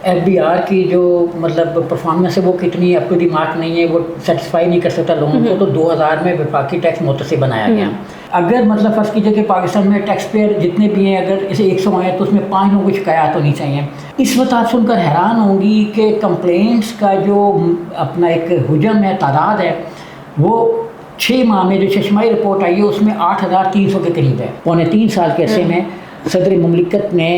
FBR की जो मतलब परफॉर्मेंस है वो कितनी अप टू द मार्क नहीं है, वो सेटिस्फाई नहीं कर सकता लोगों को। तो 2000 में वफाकी टैक्स मुतसिब बनाया गया। अगर मतलब फर्ज कीजिए कि पाकिस्तान में टैक्स पेयर जितने भी हैं, अगर इसे 100 आए तो उसमें 5 लोगों को शिकायत होनी चाहिए। इस वक्त आप सुनकर हैरान होंगी कि कंप्लेंट्स का जो अपना एक हुजम है, तादाद है, वो 6 माह में जो चश्माई रिपोर्ट आई है उसमें 8300 के करीब है। पौने 3 साल के अरसे में सदर मुमलिकत ने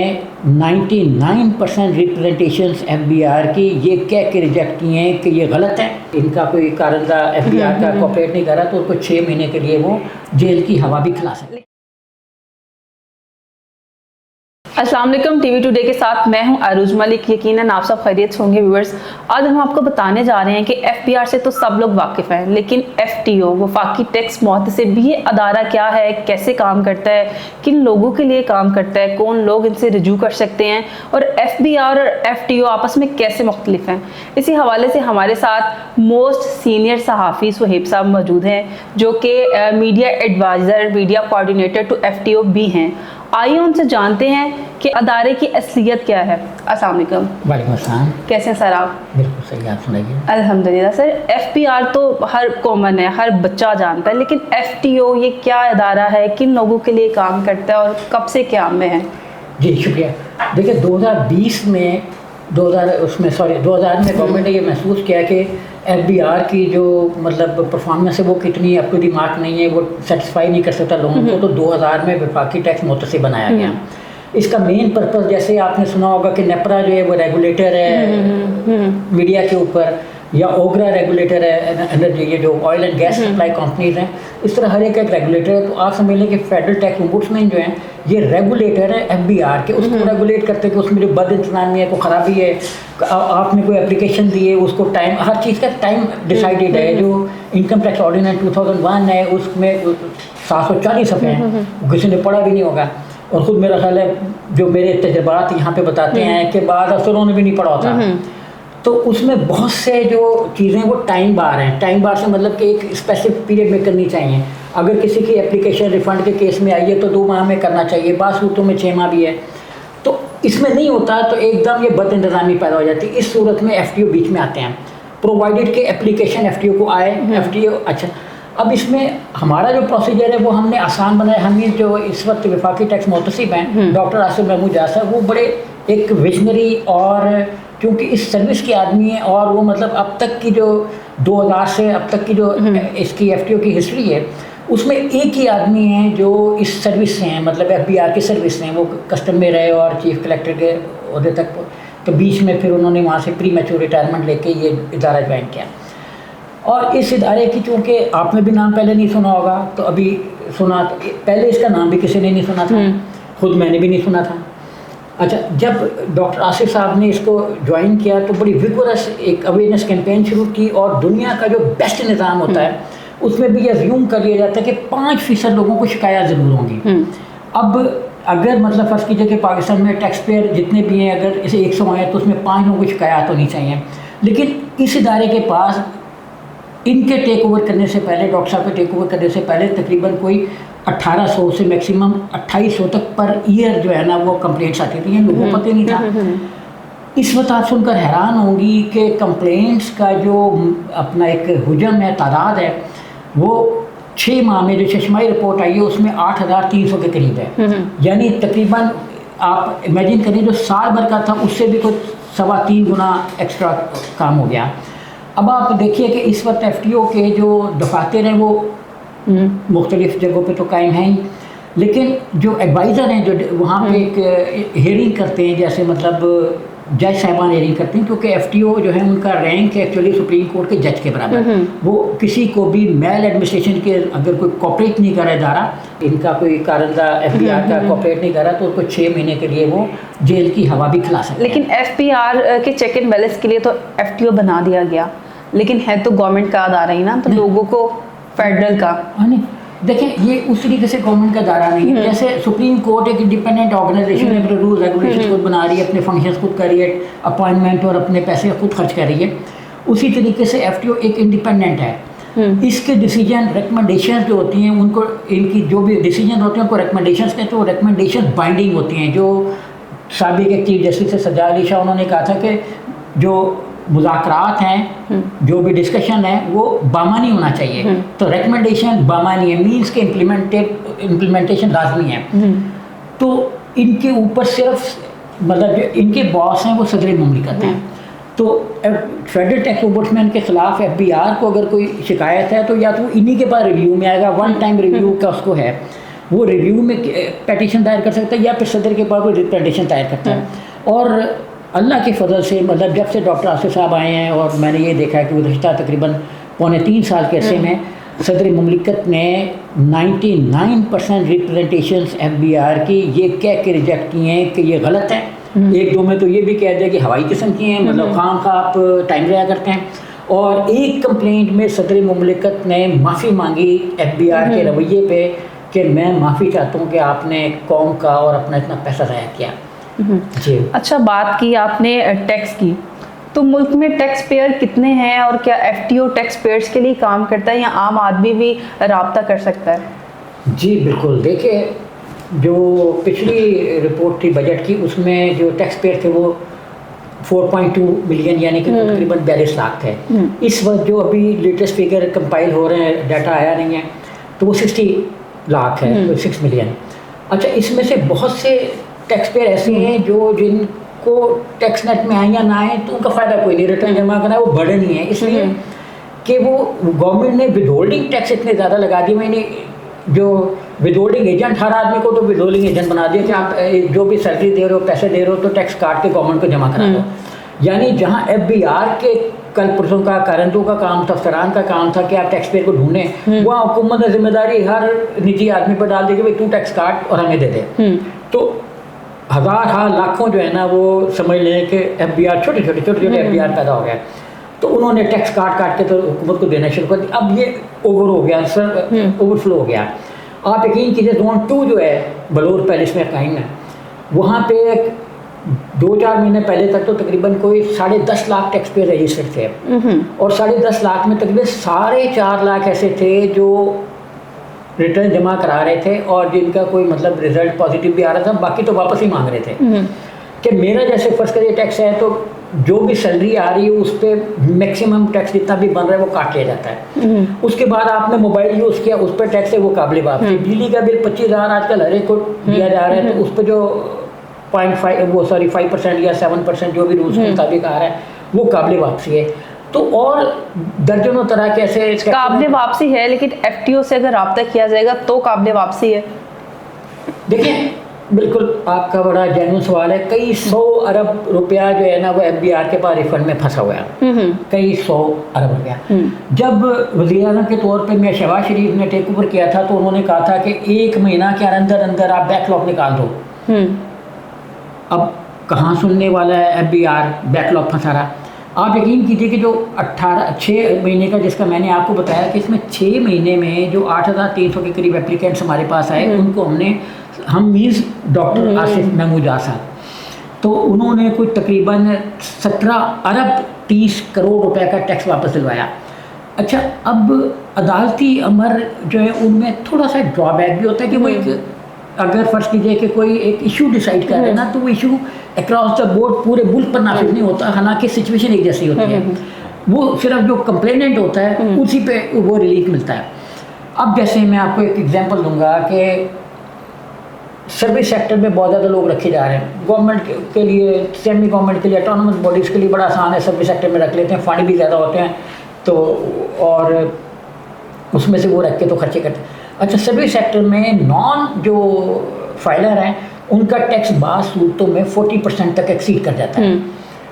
99% रिप्रेजेंटेशंस एफबीआर की ये कह के रिजेक्ट किए हैं कि ये गलत है, इनका कोई कारंदा एफबीआर का कोऑपरेट नहीं कर रहा, तो उसको 6 महीने के लिए वो जेल की हवा भी खिला सकते। अस्सलाम वालेकुम, टीवी टुडे के साथ मैं हूं अरूज मलिक। यकीनन आप सब खैरियत होंगे व्यूअर्स। आज हम आपको बताने जा रहे हैं कि एफबीआर से तो सब लोग वाकिफ़ हैं, लेकिन एफटीओ वफाकी टैक्स मुहतसिब भी ये अदारा क्या है, कैसे काम करता है, किन लोगों के लिए काम करता है, कौन लोग इनसे रजू कर सकते हैं और एफबीआर और एफटीओ आपस में कैसे मुख्तलिफ हैं। इसी हवाले से हमारे साथ मोस्ट सीनियर सहाफ़ी सुहेब साहब मौजूद हैं, जो कि media adviser, media coordinator to FTO भी हैं। आइए उनसे जानते हैं कि अदारे की असलियत क्या है। अस्सलाम वालेकुम। वालेकुम अस्सलाम। कैसे हैं सर आप? बिल्कुल सही, आप सुनाइए। अल्हम्दुलिल्लाह। सर, एफबीआर तो हर कॉमन है, हर बच्चा जानता है, लेकिन एफटीओ ये क्या अदारा है, किन लोगों के लिए काम करता है और कब से काम में है? जी शुक्रिया। देखिए 2020 में 2000 में गवर्नमेंट ने ये महसूस किया कि एफबीआर की जो मतलब परफॉर्मेंस है वो कितनी अप टू द मार्क नहीं है, वो सेटिस्फाई नहीं कर सकता लोगों को। तो 2000 में वफाकी टैक्स मुतसिब बनाया गया। इसका मेन पर्पस, जैसे आपने सुना होगा कि नेपरा जो है वो रेगुलेटर है मीडिया के ऊपर, या ओगरा रेगुलेटर है एनर्जी, ये जो oil and gas supply companies हैं, इस तरह हर एक रेगुलेटर है। तो आप समझ लें कि फेडरल टैक्स ओम्बुड्समैन जो हैं ये रेगुलेटर है एफबीआर के, उसको रेगुलेट करते हैं कि उसमें जो बद इंतजामी है, कोई ख़राबी है, आपने कोई एप्लीकेशन दी है उसको टाइम, हर चीज़ का टाइम डिसाइडेड है। जो इनकम टैक्स ऑर्डिनेंस 2001 है उसमें 740 सफ़े हैं, किसी ने पढ़ा भी नहीं होगा। और ख़ुद मेरा ख्याल है जो मेरे तजर्बात यहाँ पे बताते हैं कि बाद अफसरों ने भी नहीं पढ़ा होता। तो उसमें बहुत से जो चीज़ें वो टाइम बार हैं। टाइम बार से मतलब कि एक स्पेसिफिक पीरियड में करनी चाहिए। अगर किसी की एप्लीकेशन रिफ़ंड के केस में आई है तो 2 माह में करना चाहिए, बात सूरतों में 6 माह भी है। तो इसमें नहीं होता तो एकदम ये बद इंतज़ामी पैदा हो जाती है। इस सूरत में एफटीओ बीच में आते हैं, प्रोवाइडेड के एप्लीकेशन एफटीओ को आए। एफटीओ अच्छा, अब इसमें हमारा जो प्रोसीजर है वो हमने आसान बनाया। हम जो इस वक्त वफाकी टैक्स मुतसिब हैं डॉक्टर आसिफ महमूद जाज़ साहब, वो बड़े एक विजनरी और क्योंकि इस सर्विस के आदमी हैं, और वो मतलब अब तक की जो 2000 से अब तक की जो इसकी एफटीओ की हिस्ट्री है उसमें एक ही आदमी हैं जो इस सर्विस से हैं, मतलब एफबीआर की सर्विस से हैं। वो कस्टम में रहे और चीफ कलेक्टर के ओहदे तक, तो बीच में फिर उन्होंने वहाँ से प्री मैच्योर रिटायरमेंट लेके ये इदारा ज्वाइन किया। और इस इदारे की चूँकि आपने भी नाम पहले नहीं सुना होगा, तो अभी सुना, पहले इसका नाम भी किसी ने नहीं सुना था, खुद मैंने भी नहीं सुना था। अच्छा, जब डॉक्टर आसिफ साहब ने इसको ज्वाइन किया तो बड़ी विगोरस एक अवेयरनेस कैंपेन शुरू की, और दुनिया का जो बेस्ट निज़ाम होता है उसमें भी ये अज्यूम कर लिया जाता है कि 5% लोगों को शिकायत ज़रूर होंगी। अब अगर मतलब फर्ज कीजिए कि पाकिस्तान में टैक्स पेयर जितने भी हैं, अगर इसे 100 आए तो उसमें 5 लोगों को शिकायत होनी चाहिए। लेकिन इस इदारे के पास इनके टेक ओवर करने से पहले, डॉक्टर साहब के टेक ओवर करने से पहले तकरीबन कोई 1800 से मैक्सिमम 2800 तक पर ईयर जो है ना वो कंप्लेंट्स आती थी, लोगों को पता नहीं था। इस वक्त आप सुनकर हैरान होंगी कि कंप्लेंट्स का जो अपना एक हुजम है, तादाद है, वो 6 माह में जो चश्माई रिपोर्ट आई है उसमें 8300 के करीब है। यानी तकरीबन आप इमेजिन करें जो साल भर का था उससे भी कुछ 3.25 गुना एक्स्ट्रा काम हो गया। अब आप देखिए कि इस वक्त एफटीओ के जो दफातर हैं वो मुख्तलिफ जगहों पे तो कायम हैं ही, लेकिन जो एडवाइज़र हैं जो वहाँ पे एक हेयरिंग करते हैं, जैसे मतलब जज साहिबान हेयरिंग करते हैं, क्योंकि एफटीओ जो है उनका रैंक एक्चुअली सुप्रीम कोर्ट के जज के बराबर। वो किसी को भी मेल एडमिनिस्ट्रेशन के अगर कोई कॉपरेट नहीं कर रहा इदारा, इनका कोई कारंदा एफबीआर का कॉपरेट नहीं कर रहा, तो उसको 6 महीने के लिए वो जेल की हवा भी खिला सकते हैं। लेकिन एफबीआर के चेक एंड बैलेंस के लिए तो एफटीओ बना दिया गया, लेकिन है तो गवर्नमेंट का अदारा ही ना, तो लोगों को फेडरल का नहीं। देखें, ये उस तरीके से गवर्नमेंट का दायरा नहीं है। जैसे सुप्रीम कोर्ट एक इंडिपेंडेंट ऑर्गेनाइजेशन है, अपने रूल रेगुलेशन खुद बना रही है, अपने फंक्शंस खुद कर रही है, अपॉइंटमेंट और अपने पैसे खुद खर्च कर रही है। उसी तरीके से एफटीओ एक इंडिपेंडेंट है। इसके डिसीजन रिकमेंडेशन जो होती हैं उनको, इनकी जो भी डिसीजन होते हैं उनको रिकमेंडेशंस कहते हैं। वो रिकमेंडेशन बाइंडिंग होती हैं, जो साबिक चीफ जस्टिस सज्जा अली शाह, उन्होंने कहा था कि जो मुज़ाकरात हैं, जो भी डिस्कशन है वो बामानी होना चाहिए। तो रिकमेंडेशन बामानी है, मीन्स के इम्प्लीमेंटेशन लाजमी है। तो इनके ऊपर सिर्फ मतलब जो इनके बॉस हैं वो सदर मुमलिकत हैं। तो फेडरल टैक्स ओम्बुड्समैन के खिलाफ FBI को अगर कोई शिकायत है तो या तो इन्हीं के पास रिव्यू में आएगा, वन टाइम रिव्यू का उसको है, वो रिव्यू में पिटीशन दायर कर सकता है या फिर सदर के पास वो रिप्रेजेंटेशन दायर करता है। और अल्लाह के फजल से मतलब जब से डॉक्टर आसिफ साहब आए हैं और मैंने ये देखा है कि गुज़श्ता तकरीबन 3.25 साल के अरसे में सदर मुमलिकत ने 99% रिप्रेजेंटेशंस FBI की ये कह के रिजेक्ट किए हैं कि ये गलत है। एक दो में तो ये भी कह दिया कि हवाई किस्म की हैं, मतलब खाम खा आप टाइम ज़ाया करते हैं। और एक कंप्लेंट में सदर मुमलिकत ने माफ़ी मांगी FBI के रवैये पे कि मैं माफ़ी चाहता हूँ कि आपने कौम का और अपना इतना पैसा ज़ाया किया। जी अच्छा, बात की आपने टैक्स की, तो मुल्क में टैक्स पेयर कितने हैं और क्या FTO टैक्स पेयर्स के लिए काम करता है या आम आदमी भी राब्ता कर सकता है? जी बिल्कुल, देखिए जो पिछली रिपोर्ट थी बजट की, उसमें जो टैक्स पेयर थे वो 4.2 मिलियन यानी कि तकरीबन 42 लाख थे। इस वक्त जो अभी लेटेस्ट फिगर कंपाइल हो रहे हैं, डाटा आया नहीं है, तो वो 60 लाख है, तो 6 मिलियन। अच्छा, इसमें से बहुत से टैक्स पेयर ऐसे हैं जो जिनको टैक्स नेट में आए या ना आए तो उनका फ़ायदा कोई नहीं, रिटर्न जमा करना वो बर्डन ही है, इसलिए कि वो गवर्नमेंट ने विदहोल्डिंग टैक्स इतने ज़्यादा लगा दिए। मैंने जो विदहोल्डिंग एजेंट, हर आदमी को तो विदहोल्डिंग एजेंट बना दिया कि आप जो भी सैलरी दे रहे हो, पैसे दे रहे हो, तो टैक्स काट के गवर्नमेंट को जमा करा दो। यानी जहाँ FBI के कल परसों का कारंतों का काम था, अफसरान का काम था कि आप टैक्स पेयर को ढूंढें, वहाँ हुकूमत ने जिम्मेदारी हर निजी आदमी पर डाल दी कि भाई तू टैक्स काट और हमें दे दे। तो हज़ार लाखों जो है ना वो समझ लें कि FBI छोटे छोटे FBI पैदा हो गया। तो उन्होंने टैक्स काट के तो हुकूमत को देना शुरू कर दिया। अब ये ओवर हो गया सर, ओवरफ्लो हो गया। आप यकीन कीजिए जोन 2 जो है बलौर पैलेस में कायम है, वहाँ पे 2-4 महीने पहले तक तो तकरीबन कोई 10.5 लाख टैक्स पेयर रजिस्टर्ड थे। और 10.5 लाख में तकरीबन 4.5 लाख ऐसे थे जो रिटर्न जमा करा रहे थे और जिनका कोई मतलब रिजल्ट पॉजिटिव भी आ रहा था, बाकी तो वापस ही मांग रहे थे। कि मेरा जैसे फर्स्ट करिए टैक्स है तो जो भी सैलरी आ रही है उस पर मैक्सिमम टैक्स जितना भी बन रहा है वो काट लिया जाता है। उसके बाद आपने मोबाइल यूज़ किया, उस पर टैक्स है वो काबिल वापसी। बिजली का बिल 25,000 आजकल हर एक को दिया जा रहा है, तो उस पर जो 5% या 7% जो भी रूल्स के मुताबिक आ रहा है वो काबिल वापसी है। तो और दर्जनों तरह के ऐसे काबिल वापसी है, लेकिन FTO से अगर रब्ता किया जाएगा तो काबिल वापसी है। देखिए बिल्कुल आपका बड़ा जेन्युइन सवाल है। कई 100 अरब रुपया जो है ना वो FBI के पास रिफंड में फंसा हुआ है, कई 100 अरब रुपया। जब वज़ीर-ए-आज़म के तौर पे मैं शहबाज शरीफ ने टेक ओवर किया था तो उन्होंने कहा था कि 1 महीना के अंदर अंदर आप बैकलॉग निकाल दो। अब कहाँ सुनने वाला है FBI, बैकलॉग फंसा रहा। आप यकीन कीजिए कि जो 6 महीने का जिसका मैंने आपको बताया कि इसमें 6 महीने में जो 8,300 के करीब एप्लीकेंट्स हमारे पास आए, उनको हम मीन्स डॉक्टर आसिफ महमूद साहब, तो उन्होंने कोई तकरीबन 17 अरब 30 करोड़ रुपए का टैक्स वापस दिलवाया। अच्छा, अब अदालती अमर जो है उनमें थोड़ा सा ड्रॉबैक भी होता है कि वो एक अगर फ़र्ज़ कीजिए कि कोई एक इशू डिसाइड कर रहे हैं ना, तो वो इशू अक्रॉस द बोर्ड पूरे मुल्क पर नाफिज नहीं होता, हालांकि सिचुएशन एक जैसी होती है। वो सिर्फ जो कंप्लेनेंट होता है उसी पे वो रिलीफ मिलता है। अब जैसे मैं आपको एक एग्जांपल दूंगा कि सर्विस सेक्टर में बहुत ज़्यादा लोग रखे जा रहे हैं। गवर्नमेंट के लिए, सेमी गवर्नमेंट के लिए, ऑटोनोमस बॉडीज़ के लिए बड़ा आसान है, सर्विस सेक्टर में रख लेते हैं, फ़ंड भी ज़्यादा होते हैं तो, और उसमें से वो रख के तो खर्चे करते हैं। अच्छा, सर्विस सेक्टर में नॉन जो फाइलर हैं उनका टैक्स बाज़ सूरतों में 40% तक एक्सीड कर जाता है,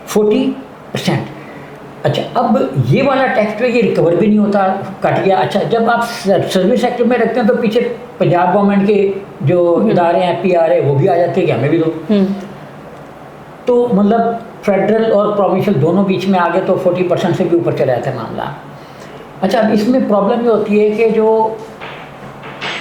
40%। अच्छा, अब ये वाला टैक्स पे ये रिकवर भी नहीं होता, कट गया। अच्छा, जब आप सर्विस सेक्टर में रखते हैं तो पीछे पंजाब गवर्नमेंट के जो इदारे हैं PRA वो भी आ जाते हैं कि हमें भी दो। तो मतलब फेडरल और प्रोविंशियल दोनों बीच में आ गए तो 40% से भी ऊपर चला जाता है मामला। अच्छा, अब इसमें प्रॉब्लम ये होती है कि जो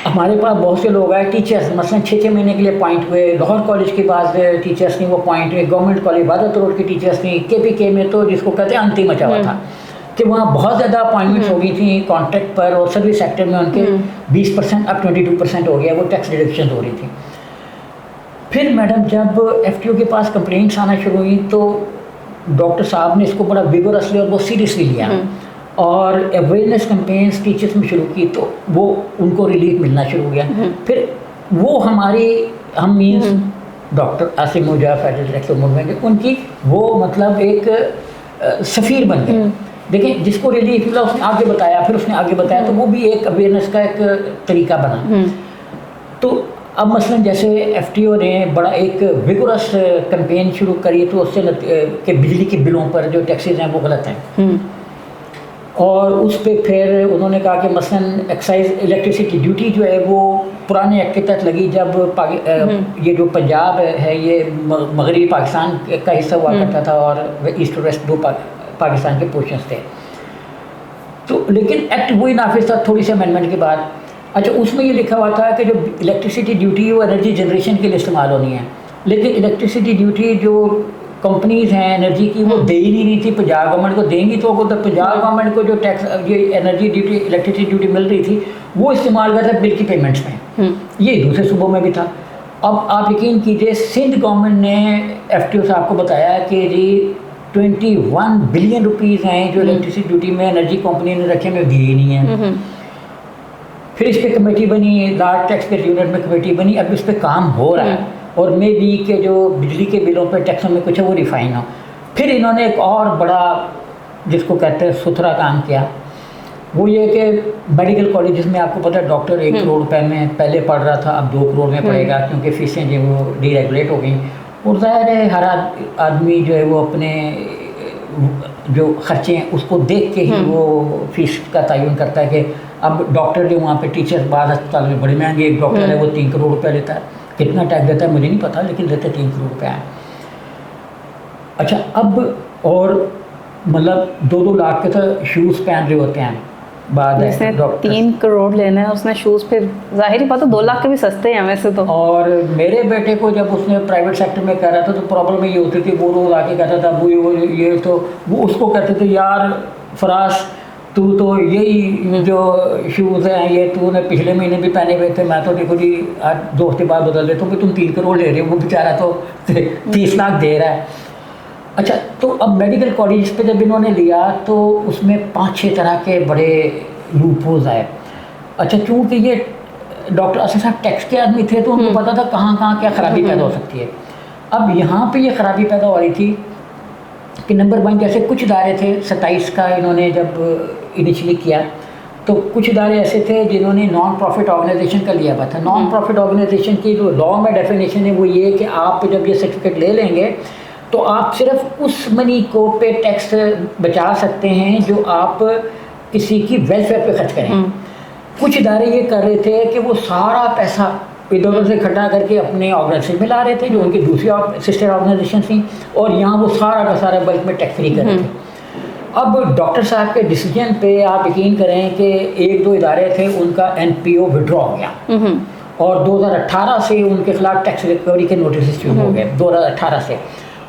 हमारे पास बहुत से लोग आए टीचर्स, मसलन 6-6 महीने के लिए अपॉइंट हुए, लाहौर कॉलेज के पास टीचर्स नहीं वो अपॉइंट हुए, गवर्नमेंट कॉलेज इबादत रोड के टीचर्स नहीं, KPK में तो जिसको कहते हैं अंतिम मचा हुआ था कि वहाँ बहुत ज़्यादा अपॉइंटमेंट्स हो गई थी कॉन्ट्रैक्ट पर, और सर्विस सेक्टर में उनके 20% अब 22% हो गया, वो टैक्स डिडक्शन हो रही थी। फिर मैडम जब एफटीओ के पास कंप्लेंट्स आना शुरू हुई तो डॉक्टर साहब ने इसको बड़ा विगोरसली और बहुत सीरियसली लिया और अवेयरनेस कैंपेन्स टीचर्स में शुरू की, तो वो उनको रिलीफ मिलना शुरू हो गया। फिर वो हम मीन्स डॉक्टर आसिम मुजा फेडरल डायरेक्टर मूवमेंट उनकी वो मतलब एक सफ़ीर बन गए। देखिए जिसको रिलीफ मिला उसने आगे बताया, फिर उसने आगे बताया, तो वो भी एक अवेयरनेस का एक तरीका बना। तो अब मसलन जैसे एफटीओ ने बड़ा एक विगोरस कैंपेन शुरू करी, तो उससे कि बिजली के बिलों पर जो टैक्सेस हैं वो गलत हैं, और उस पर फिर उन्होंने कहा कि मसलन एक्साइज इलेक्ट्रिसिटी ड्यूटी जो है वो पुराने एक्ट के तहत लगी जब ये जो पंजाब है ये मगरबी पाकिस्तान का हिस्सा हुआ करता था और ईस्ट और वेस्ट दो पाकिस्तान के पोर्शंस थे। तो लेकिन एक्ट वही नाफिज था थोड़ी सी अमेंडमेंट के बाद। अच्छा, उसमें ये लिखा हुआ था कि जो इलेक्ट्रिसिटी ड्यूटी वो एनर्जी जनरेशन के लिए इस्तेमाल होनी है, लेकिन इलेक्ट्रिसिटी ड्यूटी जो कंपनीज हैं एनर्जी की वो दे ही नहीं थी पंजाब गवर्नमेंट को। देंगी तो पंजाब गवर्नमेंट को जो टैक्स ये एनर्जी ड्यूटी इलेक्ट्रिसिटी ड्यूटी मिल रही थी वो इस्तेमाल करता है बिल की पेमेंट्स में। ये दूसरे सूबों में भी था। अब आप यकीन कीजिए सिंध गवर्नमेंट ने एफटीओ साहब को बताया कि जी 21 बिलियन रुपीज़ हैं जो इलेक्ट्रिसिटी ड्यूटी में एनर्जी कंपनी ने रखे में दिए नहीं हैं। फिर इस पर कमेटी बनी, लार्ज टैक्स पेयर यूनिट में कमेटी बनी, अब इस पर काम हो रहा है और मे बी के जो बिजली के बिलों पर टैक्सों में कुछ है वो रिफाइन हो। फिर इन्होंने एक और बड़ा जिसको कहते हैं सुथरा काम किया, वो ये कि मेडिकल कॉलेजेस में आपको पता है डॉक्टर 1 करोड़ रुपए में पहले पढ़ रहा था, अब 2 करोड़ में पढ़ेगा क्योंकि फीसें जो वो डीरेगुलेट हो गई। और ज़ाहिर है हर आदमी जो है वो अपने जो खर्चे हैं उसको देख के ही वो फीस का तयन करता है कि अब डॉक्टर जो वहाँ पे टीचर बाद अस्पताल में बड़े महंगे, एक डॉक्टर है वो 3 करोड़ रुपए लेता है, कितना टैक्स देता है मुझे नहीं पता, लेकिन देते 3 करोड़ रुपये है। अच्छा, अब और मतलब 2-2 लाख के तो शूज़ पहन रहे होते हैं बाद जिसने 3 करोड़ लेना है उसने शूज़, फिर जाहिर ही बात है 2 लाख के भी सस्ते हैं वैसे तो। और मेरे बेटे को जब उसने प्राइवेट सेक्टर में कह रहा था तो प्रॉब्लम ये होती थी, वो रोज आके कहता था वो ये तो वो उसको कहते थे यार फराश तू तो यही जो शूज़ हैं ये तूने पिछले महीने भी पहने हुए थे, मैं तो देखो जी आज 2 हफ्ते बाद बदल देता हूँ कि तुम 3 करोड़ ले रहे हो, वो बेचारा तो 30 लाख दे रहा है। अच्छा, तो अब मेडिकल कॉलेज पे जब इन्होंने लिया तो उसमें 5-6 तरह के बड़े लूपहोल्स आए। अच्छा, चूँकि ये डॉक्टर असद साहब टैक्स के आदमी थे तो उनको पता था कहाँ क्या ख़राबी पैदा हो सकती है। अब यहाँ पे ये ख़राबी पैदा हो रही थी कि नंबर 1 जैसे कुछ इदारे थे 27 का इन्होंने जब इनिशियली किया तो कुछ इदारे ऐसे थे जिन्होंने नॉन प्रॉफिट ऑर्गेनाइजेशन का लिया हुआ था। नॉन प्रॉफिट ऑर्गेनाइजेशन की जो लॉ में डेफिनेशन है वो ये कि आप जब ये सर्टिफिकेट ले लेंगे तो आप सिर्फ उस मनी को पे टैक्स बचा सकते हैं जो आप किसी की वेलफेयर पे खर्च करें। कुछ इदारे ये कर रहे थे कि वो सारा पैसा इधर उधर से इकट्ठा करके अपने ऑर्गेनाइजेशन में ला रहे थे जो उनकी दूसरी सिस्टर ऑर्गेनाइजेशन थी, और यहाँ वो सारा का सारा बल्क में टैक्स फ्री कर रहे थे। अब डॉक्टर साहब के डिसीजन पे आप यकीन करें कि 1-2 इदारे थे उनका NPO विड्रॉ हो गया और 2018 से उनके खिलाफ टैक्स रिकवरी के नोटिस शुरू हो गए 2018 से।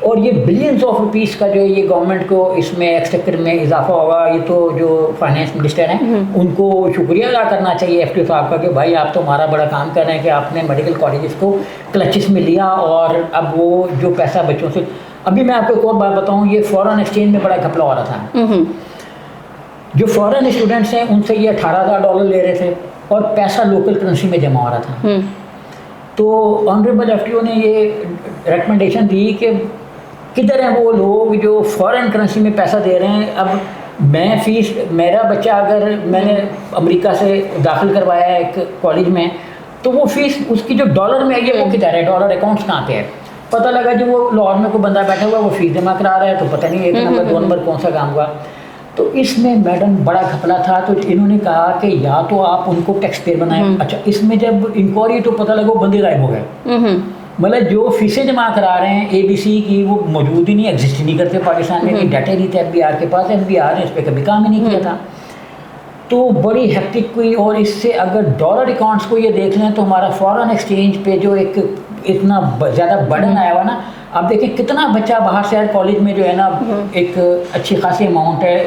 और ये बिलियंस ऑफ रुपीस का जो ये गवर्नमेंट को इसमें एक्सपेक्टर में इजाफा होगा, ये तो जो फाइनेंस मिनिस्टर हैं उनको शुक्रिया अदा करना चाहिए एफटीओ साहब का कि भाई आप तो हमारा बड़ा काम कर रहे हैं कि आपने मेडिकल कॉलेजेस को क्लचेस में लिया और अब वो जो पैसा बच्चों से। अभी मैं आपको एक और बात बताऊँ, ये फॉरेन एक्सचेंज में बड़ा घपला हो रहा था। जो फॉरेन स्टूडेंट्स हैं उनसे ये $18,000 ले रहे थे और पैसा लोकल करेंसी में जमा हो रहा था। तो ऑनरेबल एफटीओ ने ये रिकमेंडेशन दी कि किधर हैं वो लोग जो फॉरेन करेंसी में पैसा दे रहे हैं। अब मैं फीस, मेरा बच्चा अगर मैंने अमेरिका से दाखिल करवाया है एक कॉलेज में तो वो फीस उसकी जो डॉलर में आई है वो किधर है, डॉलर अकाउंट्स कहाँ पे है। पता लगा जो वो लाहौर में कोई बंदा बैठा हुआ है वो फीस जमा करा रहा है, तो पता नहीं 1 नंबर 2 नंबर कौन सा काम हुआ। तो इसमें मैडम बड़ा घपला था। तो इन्होंने कहा कि या तो आप उनको टैक्स पेयर बनाएं। अच्छा, इसमें जब इंक्वायरी तो पता लगा वो बंदे गायब हो गए। मतलब जो फीसें जमा करा रहे हैं ABC की वो मौजूद ही नहीं, एग्जिस्ट ही नहीं करते पाकिस्तान में, डाटा नहीं था FBR के पास, FBR ने इस पर कभी काम ही नहीं किया था। तो बड़ी हेक्टिक हुई। और इससे अगर डॉलर अकाउंट्स को ये देख लें तो हमारा फॉरेन एक्सचेंज पे जो एक इतना ज़्यादा बर्डन आया हुआ ना, आप देखें कितना बच्चा बाहर से आए कॉलेज में जो है ना एक अच्छी खासी अमाउंट है,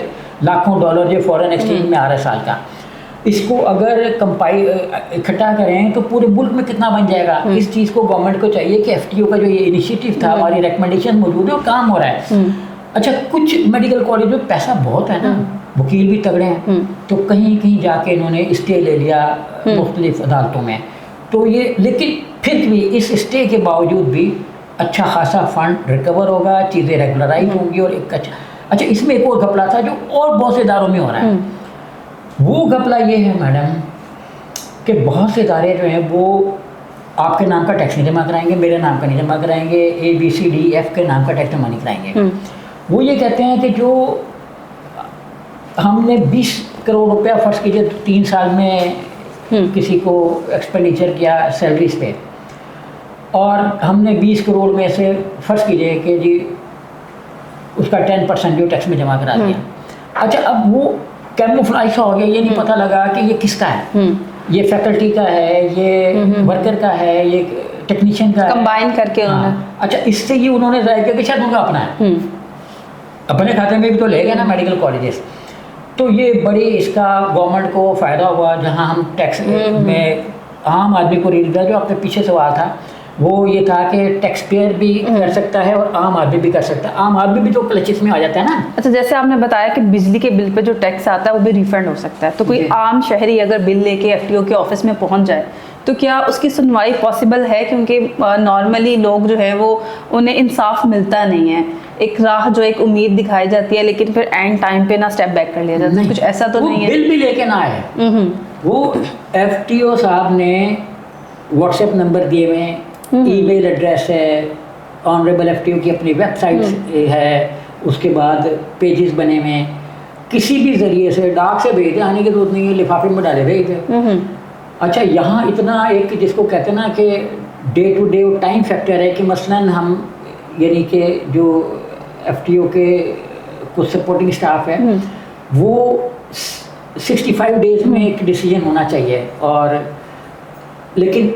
लाखों डॉलर जो फॉरेन एक्सचेंज में आ रहा है साल का। इसको अगर कंपाइल इकट्ठा करें तो पूरे मुल्क में कितना बन जाएगा। इस चीज़ को गवर्नमेंट को चाहिए कि एफटीओ का जो ये इनिशिएटिव था, हमारी रिकमेंडेशन मौजूद है और काम हो रहा है। अच्छा, कुछ मेडिकल कॉलेज में पैसा बहुत है ना, वकील भी तगड़े हैं, तो कहीं कहीं जाके इन्होंने स्टे ले लिया मुख्तलिफ अदालतों में। तो ये, लेकिन फिर भी इस स्टे के बावजूद भी अच्छा खासा फंड रिकवर होगा, चीज़ें रेगुलराइज होंगी और एक अच्छा इसमें एक और घपला था जो और बहुत से इदारों में हो रहा है। वो घपला ये है मैडम कि बहुत से इदारे जो हैं वो आपके नाम का टैक्स नहीं जमा कराएंगे, मेरे नाम का नहीं जमा कराएंगे, ABCDF के नाम का टैक्स जमा नहीं कराएंगे। वो ये कहते हैं कि जो हमने 20 करोड़ रुपया फर्ज कीजिए 3 साल में किसी को एक्सपेंडिचर किया सैलरीज पे, और हमने 20 करोड़ में से फर्ज कीजिए कि जी उसका 10% जो टैक्स में जमा करा दिया। अच्छा, अब वो कैमोफ्लेज हो गया, ये नहीं पता लगा कि ये किसका है, ये फैकल्टी का है, ये वर्कर का है, ये टेक्नीशियन का है, कंबाइन करके उन्होंने। अच्छा, इससे ये उन्होंने जाहिर किया कि शायद उनका अपना है, अपने खाते में भी तो ले गए ना मेडिकल कॉलेजेस। तो ये बड़ी इसका गवर्नमेंट को फ़ायदा हुआ, जहाँ हम टैक्स में आम आदमी को रील दिया। जो आपके पीछे सवाल था वो ये था कि टैक्स पेयर भी कर सकता है और आम आदमी भी कर सकता है। आम आदमी भी तो क्लचेस में आ जाता है ना। अच्छा, जैसे आपने बताया कि बिजली के बिल पे जो टैक्स आता है वो भी रिफंड हो सकता है, तो कोई आम शहरी अगर बिल लेके एफटीओ के ऑफिस में पहुंच जाए तो क्या उसकी सुनवाई पॉसिबल है? क्योंकि नॉर्मली लोग जो है वो उन्हें इंसाफ मिलता नहीं है, एक राह जो एक उम्मीद दिखाई जाती है लेकिन फिर एंड टाइम पे ना स्टेप बैक कर लिया जाता है, कुछ ऐसा तो नहीं है? बिल भी लेके ना आए, वो एफटीओ साहब ने व्हाट्सएप नंबर दिए हुए हैं, ईमेल एड्रेस है, ऑनरेबल एफटीओ की अपनी वेबसाइट है, उसके बाद पेजेस बने हुए हैं, किसी भी ज़रिए से डाक से भेज दे, आने की जरूरत नहीं है, लिफाफे में डाले भेज दे। अच्छा, यहाँ इतना एक जिसको कहते हैं ना कि day to day time factor है कि मसलन हम यानी कि जो एफटीओ के कुछ सपोर्टिंग स्टाफ है वो 65 डेज़ में एक डिसीजन होना चाहिए, और लेकिन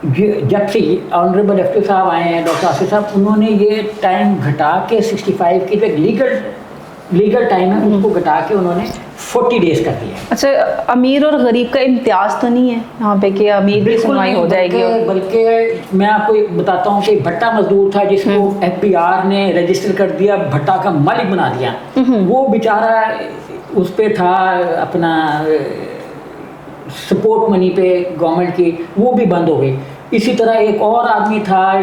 जब से ऑनरेबल एफटीओ साहब आए हैं, डॉक्टर आसिफ साहब, उन्होंने ये टाइम घटा के 65 की जो लीगल टाइम है उसको घटा के उन्होंने 40 डेज कर दिया। अच्छा, अमीर और गरीब का इम्तियाज तो नहीं है यहाँ पे कि अमीर की सुनवाई हो जाएगी? बल्कि मैं आपको बताता हूँ कि भट्टा मजदूर था जिसको एफबीआर ने रजिस्टर कर दिया, भट्टा का मालिक बना दिया, वो बेचारा उस पे था अपना सपोर्ट मनी पे गवर्नमेंट की, वो भी बंद हो गई। इसी तरह एक और आदमी था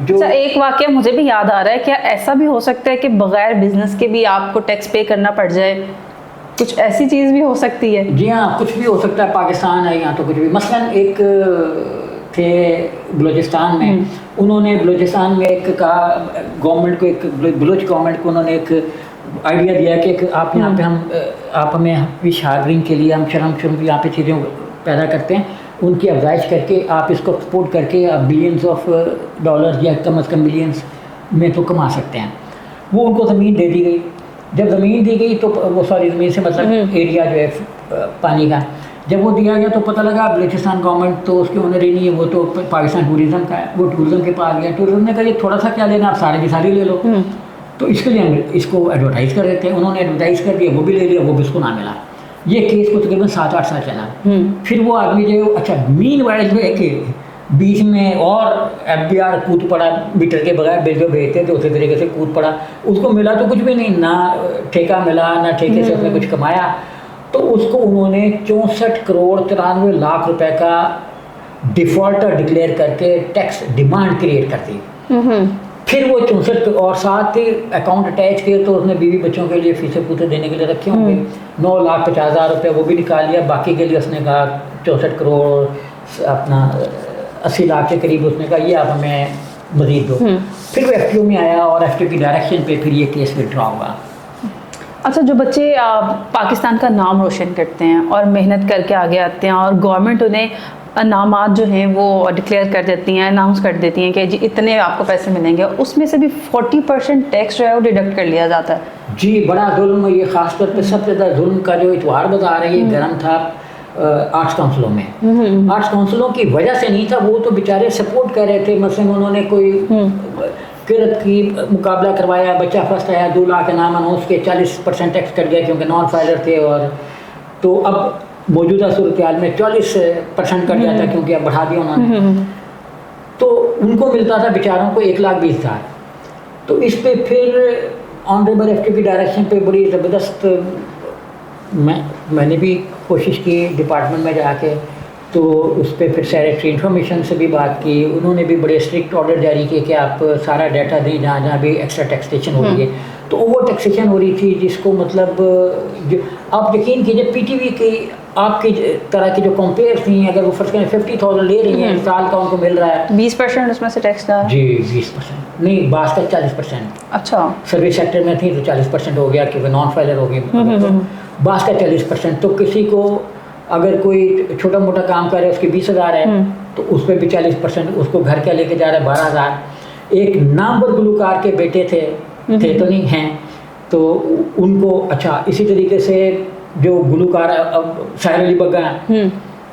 जो एक वाकया मुझे भी याद आ रहा है, क्या ऐसा भी हो सकता है कि बगैर बिजनेस के भी आपको टैक्स पे करना पड़ जाए? कुछ ऐसी चीज़ भी हो सकती है? जी हाँ, कुछ भी हो सकता है। पाकिस्तान है यहाँ तो कुछ भी। मसलन एक थे बलूचिस्तान में, उन्होंने बलूचिस्तान में एक कहा गवर्नमेंट को, एक बलूच गवर्नमेंट को उन्होंने एक आइडिया दिया कि आप यहाँ पे आप हमें विश हार्डरिंग के लिए हम शुरू यहाँ पे चीज़ें पैदा करते हैं, उनकी अफजाइश करके आप इसको एक्सपोर्ट करके आप बिलियंस ऑफ डॉलर्स या कम अज़ कम मिलियंस में तो कमा सकते हैं। वो उनको ज़मीन दे दी गई। जब ज़मीन दी गई तो वो ज़मीन से मतलब एरिया जो है पानी का, जब वो दिया गया तो पता लगा बलूचिस्तान गवर्नमेंट तो उसके ओनर ही नहीं है, वो तो पाकिस्तान टूरिज़्म का है। वो टूरिज़्म के पास गया, टूरिज़्म ने कहा ये थोड़ा सा क्या लेना, आप सारे की सारी ले लो। तो इसके लिए हम इसको एडवर्टाइज़ कर देते हैं। उन्होंने एडवर्टाइज़ कर दिया, वो भी ले लिया, वो भी उसको ना मिला। ये केस को तकरीबन 7-8 साल चला। फिर वो आदमी जो अच्छा मीनवाइल जो है कि बीच में और एफबीआर कूद पड़ा, मीटर के बगैर बिल जो भेजते थे उसी तरीके से कूद पड़ा। उसको मिला तो कुछ भी नहीं, ना ठेका मिला, ना ठेके से उसने कुछ कमाया। तो उसको उन्होंने 64 करोड़ 93 लाख रुपए का डिफ़ॉल्टर डिक्लेयर करके टैक्स डिमांड क्रिएट कर दी। फिर वो 64 और साथ ही अकाउंट अटैच किए तो उसने बीवी बच्चों के लिए फीसें फूसे देने के लिए रखे होंगे, 9,50,000 रुपये वो भी निकाल लिया। बाकी के लिए उसने कहा 64 करोड़ अपना 80 लाख के करीब उसने कहा ये आप हमें मज़ीद दो। फिर वो एफटीओ में आया और एफटीओ की डायरेक्शन पे फिर ये केस विड्रॉ हुआ। अच्छा, जो बच्चे पाकिस्तान का नाम रोशन करते हैं और मेहनत करके आगे आते हैं और गवर्नमेंट उन्हें अनामात जो हैं वो डिक्लेयर कर देती हैं, अनाउंस कर देती हैं कि जी इतने आपको पैसे मिलेंगे, उसमें से भी 40% टैक्स जो है वो डिडक्ट कर लिया जाता है। जी, बड़ा जुल्म ये, ख़ास तौर पे सबसे ज़्यादा जुल्म का जो इतवार बता रही है गर्म था आर्ट्स काउंसिलों में। आर्ट्स काउंसिलों की वजह से नहीं था, वो तो बेचारे सपोर्ट कर रहे थे। मसलन उन्होंने कोई किरत की मुकाबला करवाया, बच्चा फर्स्ट आया, 2 लाख इनाम अनाउंस के 40% टैक्स कट गया क्योंकि नॉन फाइलर थे। और तो अब मौजूदा सूरत हाल में 40% कट जाता, क्योंकि अब बढ़ा दिया उन्होंने। तो उनको मिलता था बेचारों को 1,20,000। तो इस पे फिर ऑनरेबल एफटी की डायरेक्शन पे बड़ी ज़बरदस्त मैंने भी कोशिश की डिपार्टमेंट में जाके, तो उस पर फिर सेक्रेटरी इंफॉर्मेशन से भी बात की। उन्होंने भी बड़े स्ट्रिक्ट ऑर्डर जारी किए कि आप सारा डाटा दें जहाँ जहाँ भी एक्स्ट्रा टैक्सेशन हो रही है। तो ओवर टैक्सेशन हो रही थी, जिसको मतलब जो आप यकीन कीजिए पीटीवी की आपकी तरह की जो कंपेयर थी, अगर वो फर्स्ट करें 50,000 ले रही हैं साल का, उनको मिल रहा है 20% उसमें से टैक्स डाल। जी 20% नहीं, बास का 40%। अच्छा, सर्विस सेक्टर में थी तो 40% हो गया, क्योंकि नॉन फाइलर हो गई। बास का 40%। तो किसी को अगर कोई छोटा मोटा काम कर रहा है, उसकी 20,000 है, तो उस पर भी 40%। उसको घर क्या लेके जा रहा है 12,000। एक नामवर गुलकार के बेटे थे तो नहीं हैं, तो उनको अच्छा इसी तरीके से जो गुलकार शायर अली बग्गा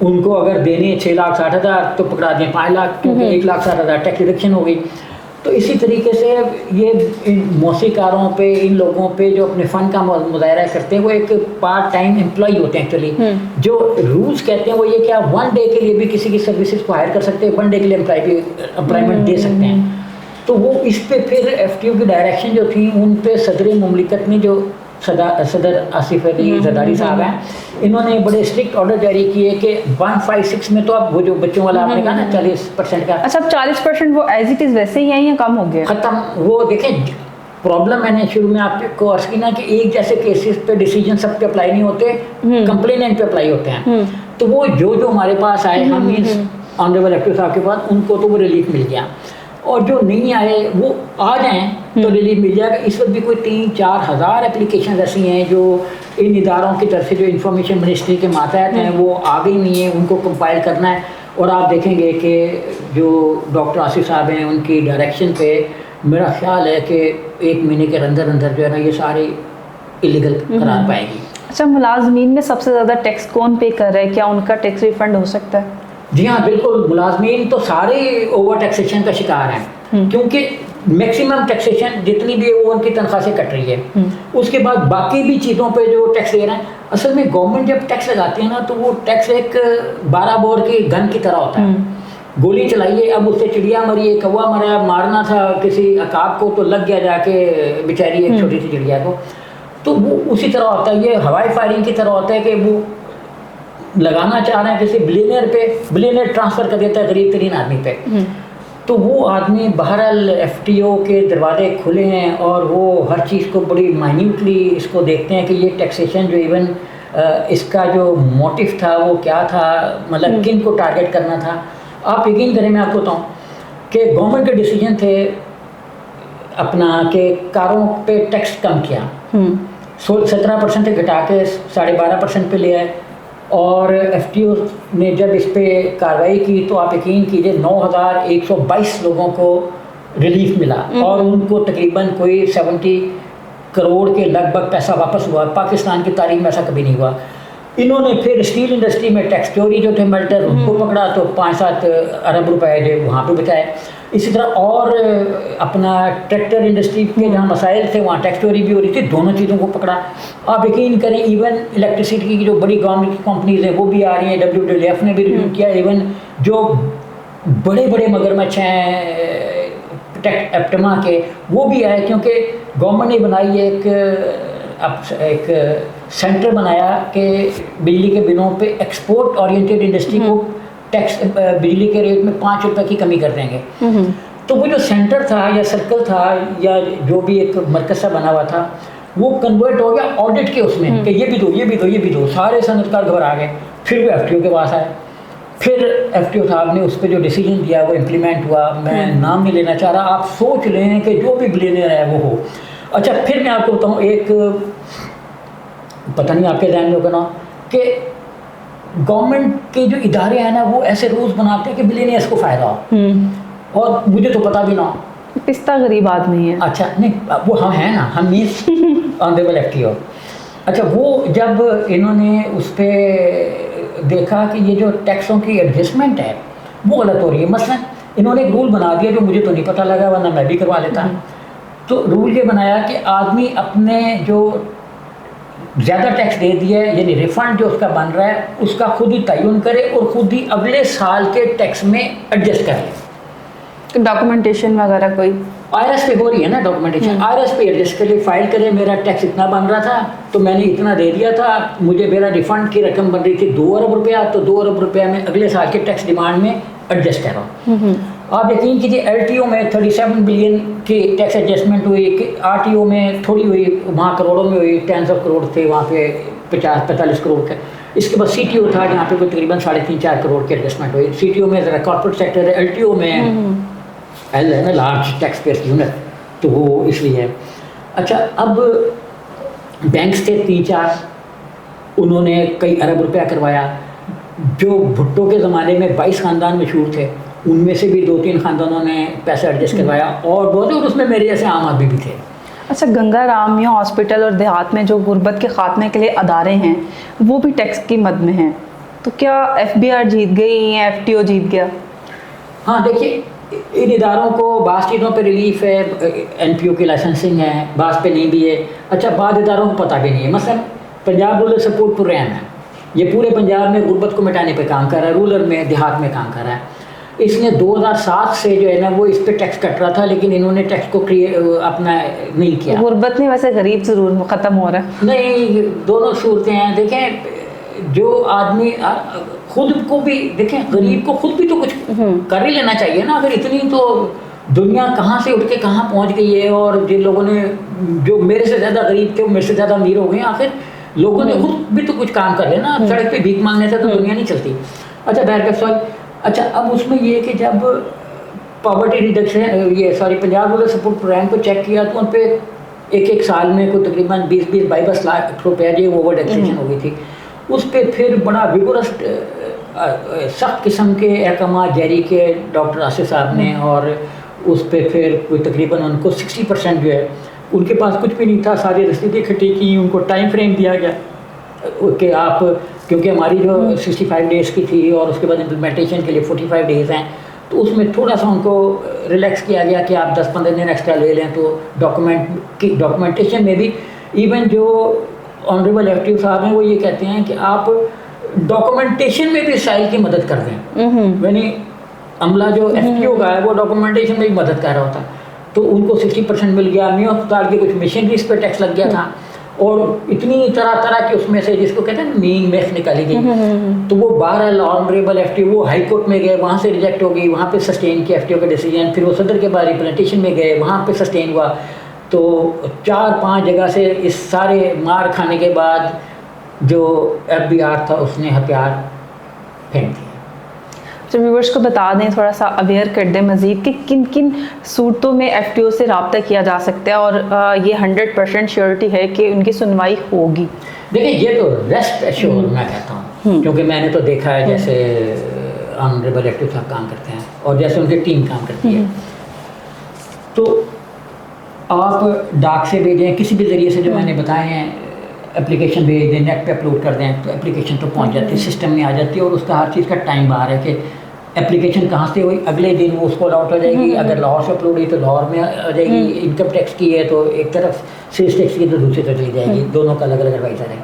उनको अगर देने 6,60,000 तो पकड़ा दें 5 लाख, क्योंकि 1,60,000 टैक्स डिडक्शन हो गई। तो इसी तरीके से ये इन मौसीकारों पे, इन लोगों पे जो अपने फ़न का मुजाहरा करते हैं, वो एक पार्ट टाइम एम्प्लॉय होते हैं एक्चुअली। जो रूल्स कहते हैं वो ये कि आप 1 डे के लिए भी किसी की सर्विसेज को हायर कर सकते हैं, 1 डे के लिए एम्प्लॉयमेंट दे सकते हैं। तो वो इस पे फिर एफटीओ की डायरेक्शन जो थी, उन पे सदर मुमलिकत ने जो सदर आसिफ अली जरदारी साहब हैं, इन्होंने बड़े स्ट्रिक्ट ऑर्डर जारी किए कि 156 में तो अब वो जो बच्चों वाला आपने कहा ना 40% का, अच्छा 40% वो एज इट इज़ वैसे ही है या कम हो गया? ख़त्म। वो देखें प्रॉब्लम मैंने शुरू में आपको अर्ज की ना कि एक जैसे केसेस पे डिसीजन सब पे अप्लाई नहीं होते, कंप्लेनेंट पे अप्लाई होते हैं। तो वो जो हमारे पास आए, हम मीन्स ऑनरेबल एफटीओ साहब के पास, उनको तो वो रिलीफ मिल गया, और जो नहीं आए वो आ जाएं तो रिलीफ मिल जाएगा। इस वक्त भी कोई 3-4 हज़ार एप्लीकेशन ऐसी हैं जो इन इदारों की तरफ से जो इंफॉर्मेशन मिनिस्ट्री के मातहत हैं वो आ गई नहीं है, उनको कंपाइल करना है। और आप देखेंगे कि जो डॉक्टर आसिफ साहब हैं, उनकी डायरेक्शन पे मेरा ख्याल है कि 1 महीने के अंदर अंदर जो है ना ये सारे इलीगल करार पाएगी। अच्छा, मुलाजमीन में सबसे ज़्यादा टैक्स कौन पे कर रहा है? क्या उनका टैक्स रिफंड हो सकता है? जी हाँ बिल्कुल, मुलाजमीन तो सारे ओवर टैक्सेशन का शिकार हैं, क्योंकि मैक्सिमम टैक्सेशन जितनी भी है वो उनकी तनख्वाह से कट रही है। उसके बाद बाकी भी चीज़ों पे जो टैक्स दे रहे हैं, असल में गवर्नमेंट जब टैक्स लगाती है ना तो वो टैक्स एक 12 बोर की गन की तरह होता है। गोली चलाइए, अब उससे चिड़िया मरी है, कौवा मरा, मारना था किसी अकाब को तो लग गया जाके बेचारी एक छोटी सी चिड़िया को। तो वो उसी तरह होता है, ये हवाई फायरिंग की तरह होता है कि वो लगाना चाह रहे हैं किसी बिलियनियर पे, बिलियनियर ट्रांसफ़र कर देता है गरीब तरीन आदमी पे। तो वो आदमी बहरहाल एफटीओ के दरवाजे खुले हैं और वो हर चीज़ को बड़ी माइन्यूटली इसको देखते हैं कि ये टैक्सेशन जो इवन इसका जो मोटिव था वो क्या था, मतलब किन को टारगेट करना था। आप यकीन करें, मैं आपको बताऊँ कि गवर्नमेंट के डिसीजन थे अपना कि कारों पे टैक्स कम किया, 17% से घटा के 12.5% पे ले आए। और एफटीओ ने जब इस पे कार्रवाई की तो आप यकीन कीजिए 9,122 लोगों को रिलीफ मिला और उनको तकरीबन कोई 70 करोड़ के लगभग पैसा वापस हुआ। पाकिस्तान की तारीख में ऐसा कभी नहीं हुआ। इन्होंने फिर स्टील इंडस्ट्री में टैक्स चोरी जो थे मेल्टर, उनको पकड़ा तो 5-7 अरब रुपए जो वहाँ पे बचाए। इसी तरह और अपना ट्रैक्टर इंडस्ट्री के जहाँ मसाइल थे वहाँ टैक्स चोरी भी हो रही थी, दोनों चीज़ों को पकड़ा। आप यकीन करें इवन इलेक्ट्रिसिटी की जो बड़ी गवर्नमेंट की कंपनीज हैं वो भी आ रही हैं, WWF ने भी रिव्यू किया। इवन जो बड़े बड़े मगरमच्छ हैं एप्टमा के वो भी आए, क्योंकि गवर्नमेंट ने बनाई एक सेंटर बनाया कि बिजली के बिलों पे एक्सपोर्ट ओरिएंटेड इंडस्ट्री को टैक्स बिजली के रेट में 5 रुपए की कमी कर देंगे। तो वो जो सेंटर था या सर्कल था या जो भी एक मरकज़ सा बना हुआ था वो कन्वर्ट हो गया ऑडिट के उसमें कि ये भी दो, ये भी दो, ये भी दो। सारे सनअतकार घबरा गए। फिर वो एफटीओ के पास आए, फिर एफटीओ साहब ने उस पर जो डिसीजन दिया वो इम्प्लीमेंट हुआ। मैं नाम नहीं लेना चाह रहा, आप सोच लें कि जो भी बिलियनियर है वो हो। अच्छा, फिर मैं आपको बताऊँ एक, पता नहीं आपके ध्यान में होगा ना, कि गवर्नमेंट के जो इदारे हैं ना वो ऐसे रूल्स बनाते हैं कि बिलियनियर्स को फ़ायदा हो, और मुझे तो पता भी ना हो। पिस्ता गरीब आदमी है। अच्छा नहीं, वो हम हैं ना, हम मीन्स ऑनरेबल एफटीओ। अच्छा, वो जब इन्होंने उस पर देखा कि ये जो टैक्सों की एडजस्टमेंट है वो गलत हो रही है, मसलन इन्होंने एक रूल बना दिया जो मुझे तो नहीं पता लगा, वरना मैं भी करवा लेता। तो रूल ये बनाया कि आदमी अपने जो ज़्यादा टैक्स दे दिया है, यानी रिफंड जो उसका बन रहा है उसका खुद ही तयन करे और खुद ही अगले साल के टैक्स में एडजस्ट कर ले। डॉक्यूमेंटेशन वगैरह कोई आईआरएस पे हो रही है ना डॉक्यूमेंटेशन, आईआरएस पे एडजस्ट कर ले, फाइल करे मेरा टैक्स इतना बन रहा था तो मैंने इतना दे दिया था, मुझे मेरा रिफंड की रकम बन रही थी 2 अरब रुपया, तो 2 अरब रुपया में अगले साल के टैक्स डिमांड में एडजस्ट कर रहा हूँ। आप यकीन कीजिए एलटीओ में 37 बिलियन की टैक्स एडजस्टमेंट हुई, आरटीओ में थोड़ी हुई, वहाँ करोड़ों में हुई, 10 करोड़ थे वहाँ पे 50-45 करोड़ के। इसके बाद सीटीओ था जहाँ पे कोई तकरीबन 3.5-4 करोड़ की एडजस्टमेंट हुई। सीटीओ में ज़रा कॉर्पोरेट सेक्टर है, एलटीओ में एल है ना लार्ज टैक्स पेयर यूनिट, तो वो इसलिए है। अच्छा, अब बैंक्स थे 3-4, उन्होंने कई अरब रुपया करवाया। जो भुट्टो के ज़माने में 22 ख़ानदान मशहूर थे, उनमें से भी 2-3 ख़ानदानों ने पैसा एडजस्ट करवाया और बहुत, और उसमें मेरे जैसे आम आदमी भी थे। अच्छा, गंगा रामिया हॉस्पिटल और देहात में जो गुर्बत के खात्मे के लिए अदारे हैं वो भी टैक्स की मद में हैं, तो क्या एफबीआर जीत गई या एफटीओ जीत गया? हाँ देखिए, इन इदारों को बास चीज़ों पे रिलीफ है, एनपीओ की लाइसेंसिंग है, बास पे नहीं भी है। अच्छा, बाद इदारों को पता भी नहीं है। मसलन पंजाब रूरल सपोर्ट प्रोग्राम है, ये पूरे पंजाब में गुर्बत को मिटाने पे काम कर रहा है, रूरल में देहात में काम कर रहा है। इसने 2007 से जो है ना वो इस पे टैक्स कट रहा था, लेकिन इन्होंने टैक्स को अपना नहीं किया। गुर्बत नहीं, वैसे गरीब ज़रूर ख़त्म हो रहा है। नहीं, दोनों सूरतें हैं। देखें, जो आदमी खुद को भी देखें, गरीब को खुद भी तो कुछ कर ही लेना चाहिए ना। अगर इतनी तो दुनिया कहाँ से उठ के कहाँ पहुँच गई है, और जिन लोगों ने जो मेरे से ज़्यादा गरीब थे वो मेरे से ज़्यादा अमीर हो गए, आखिर लोगों ने खुद भी तो कुछ काम कर लेना। सड़क पे भीख मांगने से तो दुनिया नहीं चलती। अच्छा, बहर का सवाल। अच्छा, अब उसमें ये कि जब poverty reduction Punjab rural support programme को चेक किया तो उन पर एक साल में कोई तकरीबन 20-22 लाख रुपया जो ओवर टैक्सेशन हो गई थी। उस पर फिर बड़ा विगोरस सख्त किस्म के अहकाम जारी किए डॉक्टर आसिफ साहब ने, और उस पर फिर कोई तकरीबन उनको 60% जो है, उनके पास कुछ भी नहीं था, सारी रसीदें इकट्ठी की, उनको टाइम फ्रेम दिया गया कि आप, क्योंकि हमारी जो 65 डेज़ की थी और उसके बाद इम्प्लीमेंटेशन के लिए 45 डेज़ हैं, तो उसमें थोड़ा सा उनको रिलैक्स किया गया कि आप 10-15 दिन एक्स्ट्रा ले लें। तो डॉक्यूमेंटेशन में भी इवन जो ऑनरेबल एफटीओ साहब हैं वो ये कहते हैं कि आप डॉक्यूमेंटेशन में भी साइल की मदद कर दें। यानी अमला जो एफटीओ का है वो डॉक्यूमेंटेशन में भी मदद कर रहा होता, तो उनको 60% मिल गया। मियाँ अस्पताल की कुछ मशीनरीज पर टैक्स लग गया था, और इतनी तरह की उसमें से जिसको कहते हैं मीन मेख निकाली गई। तो वो 12 ऑनरेबल एफटीओ वो हाई कोर्ट में गए, वहाँ से रिजेक्ट हो गई, वहाँ पे सस्टेन किया एफटीओ का डिसीजन। फिर वो सदर के बाद रिप्रेजेंटेशन में गए, वहाँ पे सस्टेन हुआ। तो 4-5 जगह से इस सारे मार खाने के बाद जो एफबीआर था उसने हथियार फेंक दिया। तो व्यूवर्स को बता दें, थोड़ा सा अवेयर कर दें मज़ीद कि किन किन सूरतों में एफटीओ से रब्ता किया जा सकता है, और ये 100% श्योरिटी है कि उनकी सुनवाई होगी। देखिए, ये तो रेस्ट एश्योर मैं कहता हूँ, क्योंकि मैंने तो देखा है जैसे ऑनरेबल एफटीओ साहब काम करते हैं और जैसे उनकी टीम काम करती है। तो आप डाक से भेजें, किसी भी ज़रिए से जो मैंने बताए हैं, एप्लीकेशन भेज दें, नेट पे अपलोड कर दें, तो एप्लीकेशन तो पहुंच जाती है, सिस्टम में आ जाती है, और उसका हर चीज़ का टाइम बाहर है कि एप्लीकेशन कहाँ से हुई, अगले दिन वो उसको आउट हो जाएगी। अगर लाहौर से अपलोड हुई तो लाहौर में आ जाएगी, इनकम टैक्स की है तो एक तरफ, सेल्स टैक्स की तो दूसरी तरफ चली जाएगी, दोनों का अलग अलग एडवाइज़र है।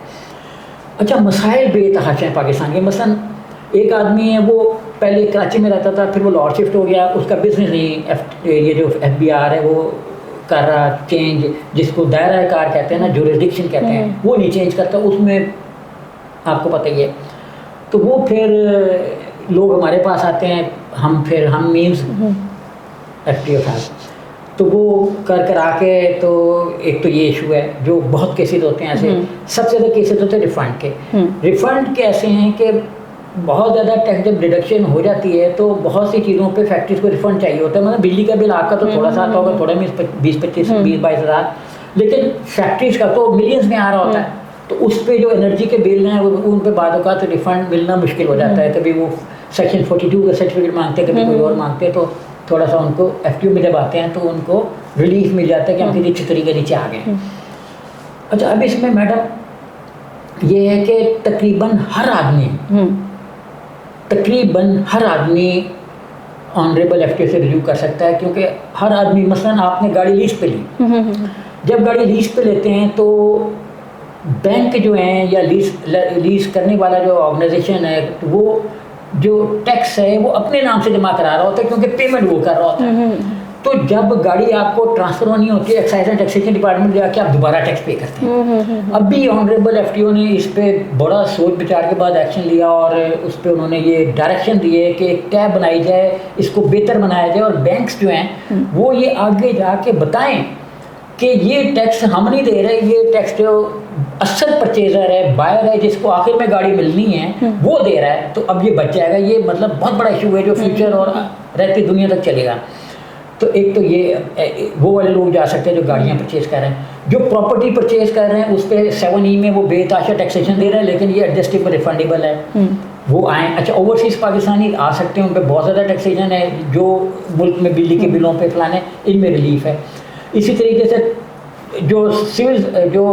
अच्छा, मसाइल बेतहाशा हैं पाकिस्तान के। मसलन एक आदमी है, वो पहले कराची में रहता था, फिर वो लाहौर शिफ्ट हो गया, उसका बिजनेस नहीं ये जो एफबीआर है वो कर रहा चेंज, जिसको दायरा कार कहते हैं ना, जुरिसडिक्शन कहते हैं, वो नहीं चेंज करता, उसमें आपको पता ही है। तो वो फिर लोग हमारे पास आते हैं, हम मीन्स एफटीओ साहब, तो वो कर आके, तो एक तो ये इशू है जो बहुत केसेस होते हैं ऐसे। सबसे ज़्यादा केसेस होते हैं रिफ़ंड के। रिफ़ंड के ऐसे हैं कि बहुत ज़्यादा टैक्स जब डिडक्शन हो जाती है तो बहुत सी चीज़ों पे फैक्ट्रीज को रिफ़ंड चाहिए होता है। मतलब बिजली का बिल आपका तो थोड़ा सा आता होगा, थोड़ा 20-22 हज़ार, लेकिन फैक्ट्रीज का तो मिलियंस में आ रहा होता है। तो उस पर जो एनर्जी के बिल हैं उन पर बाद का तो रिफ़ंड मिलना मुश्किल हो जाता है। कभी वो सेक्शन 42 का सर्टिफिकेट मांगते हैं, कभी कोई और मांगते हैं, तो थोड़ा सा उनको एफटीओ में जब आते हैं तो उनको रिलीफ मिल जाता है कि हम किसी अच्छी तरीके नीचे आ गए। अच्छा, अब इसमें मैडम ये है कि तकरीबन हर आदमी ऑनरेबल एफटीओ से रिव्यू कर सकता है, क्योंकि हर आदमी, मसलन आपने गाड़ी लीज पे ली, जब गाड़ी लीज पे लेते हैं तो बैंक जो हैं या लीज करने वाला जो ऑर्गेनाइजेशन है वो जो टैक्स है वो अपने नाम से जमा करा रहा होता है, क्योंकि पेमेंट वो कर रहा होता है। तो जब गाड़ी आपको ट्रांसफर होनी होती है एक्साइज एंड टैक्सेशन डिपार्टमेंट जाके आप दोबारा टैक्स पे करते हैं। अब भी ऑनरेबल एफटीओ ने इस पे बड़ा सोच विचार के बाद एक्शन लिया और उस पे उन्होंने ये डायरेक्शन दिए कि एक टैब बनाई जाए, इसको बेहतर बनाया जाए और बैंक्स जो हैं वो ये आगे जाके बताएं कि ये टैक्स हम नहीं दे रहे, ये टैक्स जो असल परचेजर है, बायर है, जिसको आखिर में गाड़ी मिलनी है वो दे रहा है। तो अब ये बच जाएगा। ये मतलब बहुत बड़ा इशू है जो फ्यूचर और रहती दुनिया तक चलेगा। तो एक तो ये वो वाले लोग जा सकते हैं जो गाड़ियाँ परचेज कर रहे हैं। जो प्रॉपर्टी परचेज कर रहे हैं उस पर 7E में वो बेताशा टैक्सेशन दे रहे हैं, लेकिन ये एडजस्टेबल रिफंडेबल है, वो आएँ। अच्छा, ओवरसीज़ पाकिस्तानी आ सकते हैं, उन पर बहुत ज़्यादा टैक्सेशन है, जो मुल्क में बिजली के बिलों पे फलाने, इनमें रिलीफ है। इसी तरीके से जो सिविल जो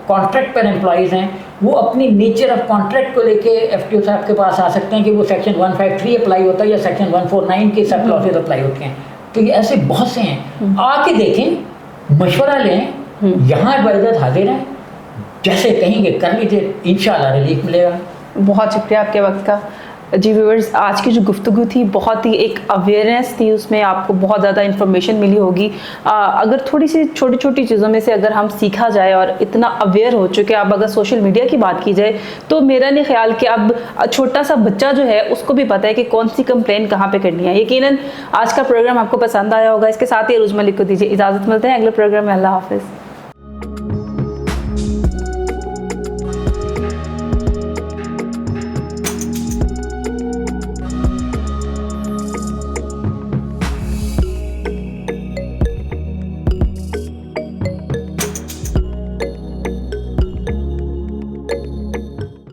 कॉन्ट्रैक्ट पर एम्प्लॉयज़ हैं वो अपनी नेचर ऑफ कॉन्ट्रैक्ट को लेके एफटीओ साहब के पास आ सकते हैं कि वो सेक्शन 153 अप्लाई होता है या सेक्शन 149 के सब क्लॉसेज अप्लाई होते हैं। तो ये ऐसे बहुत से हैं, आके देखें, मशवरा लें, यहाँ एडवाइजर हाजिर हैं, जैसे कहेंगे कर लीजिए, इंशाल्लाह रिलीफ मिलेगा। बहुत शुक्रिया आपके वक्त का। जी व्यूअर्स, आज की जो गुफ्तगू थी बहुत ही एक अवेयरनेस थी, उसमें आपको बहुत ज़्यादा इन्फॉर्मेशन मिली होगी। अगर थोड़ी सी छोटी छोटी चीज़ों में से अगर हम सीखा जाए और इतना अवेयर हो चुके, अब अगर सोशल मीडिया की बात की जाए तो मेरा नहीं ख्याल कि अब छोटा सा बच्चा जो है उसको भी पता है कि कौन सी कंप्लेन कहाँ पे करनी है। यकीनन आज का प्रोग्राम आपको पसंद आया होगा। इसके साथ ही अरूज मलिक को दीजिए इजाज़त, मिलते हैं अगले प्रोग्राम में। अल्लाह हाफिज़।